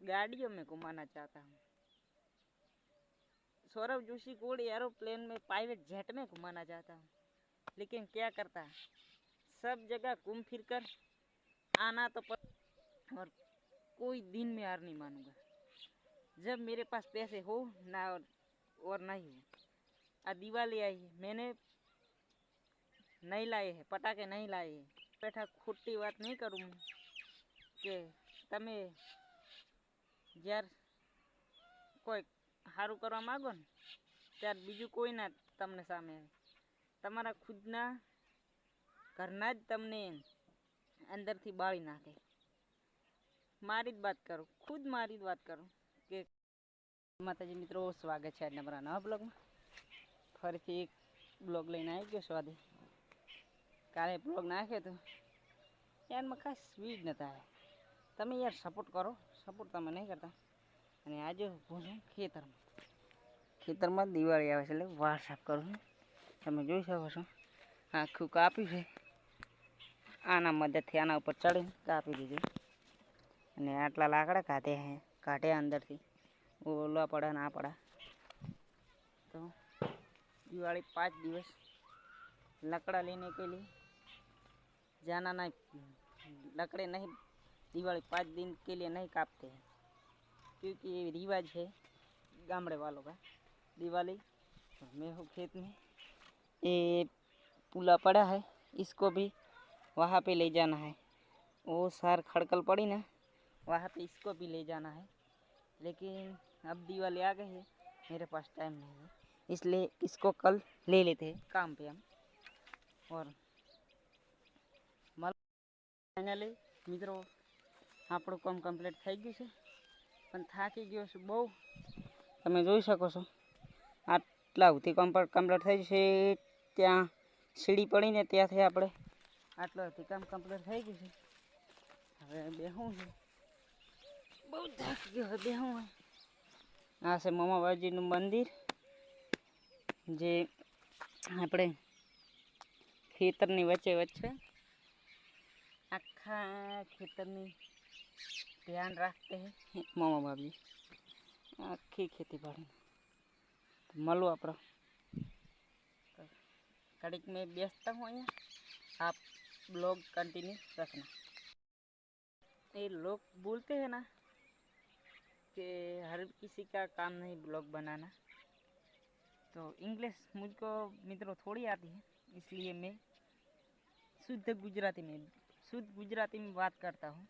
गाड़ियों में घुमाना चाहता हूँ। सौरभ जोशी को एरोप्लेन में प्राइवेट जेट में घुमाना चाहता हूँ, लेकिन क्या करता, सब जगह घूम फिर कर आना तो पर और कोई दिन में हार नहीं मानूंगा। जब मेरे पास पैसे हो ना और नहीं हो। दिवाली आई है, मैंने नहीं लाए हैं पटाखे, नहीं लाए हैं। बैठा खोटी बात नहीं करूँ કે તમે જ્યારે કોઈ સારું કરવા માગો ને ત્યારે બીજું કોઈ ના તમને સામે આવે, તમારા ખુદના ઘરના જ તમને અંદરથી બાળી નાખે। મારી જ વાત કરું, ખુદ મારી જ વાત કરું કે માતાજી મિત્રો, સ્વાગત છે આજના મારા નવા બ્લોગમાં। ફરીથી એક બ્લોગ લઈને આવી ગયો સ્વાદે। કાલે બ્લોગ નાખ્યો તો યારમાં ખાસ સ્વીડ નતા આવ્યા। તમે યાર સપોર્ટ કરો, સપોર્ટ તમે નહીં કરતા। અને આજે હું છું ખેતરમાં દિવાળી આવે છે એટલે વાળ સાફ કરું છું। તમે જોઈ શકો છો આખું કાપ્યું છે, આના મદદથી આના ઉપર ચડીને કાપી દીધું। અને આટલા લાકડા કાઢ્યા અંદરથી, ઓલા પડા ના પડા। तो दिवाली 5 दिवस लकड़ा लेने के लिए जाना नहीं, लकड़े नहीं, दिवाली 5 दिन के लिए नहीं काटते हैं, क्योंकि ये रिवाज है गामड़े वालों का। दिवाली मैं हूँ खेत में, ये पुला पड़ा है, इसको भी वहाँ पे ले जाना है। वो सार खड़कल पड़ी ना, वहाँ पे इसको भी ले जाना है। लेकिन अब दिवाली आ गई है, मेरे पास टाइम नहीं है, इसलिए इसको कल ले लेते हैं काम पे हम। और फाइनली મિત્રો આપણું કામ કમ્પ્લીટ થઈ ગયું છે, પણ થાકી ગયો છું બહુ। તમે જોઈ શકો છો આટલા સુધી કમ્પ્લીટ થઈ છે, ત્યાં સીડી પડીને ત્યાંથી આપણે આટલા સુધી કામ કમ્પ્લીટ થઈ ગયું છે। હવે બેહું છે, બહુ થાકી ગયો, હવે બેહું હોય। આ છે મમાબાજીનું મંદિર, જે આપણે ખેતરની વચ્ચે વચ્ચે आखा खेतरनी ध्यान रखते हैं मामा बाबी, आखी खेती बाड़ी मलो आप कड़ीक में व्यस्त हूँ यहाँ, आप ब्लॉग कंटिन्यू रखना। ये लोग बोलते हैं ना कि हर किसी का काम नहीं ब्लॉग बनाना, तो इंग्लिश मुझको मित्रों थोड़ी आती है, इसलिए मैं शुद्ध गुजराती में बात करता हूँ।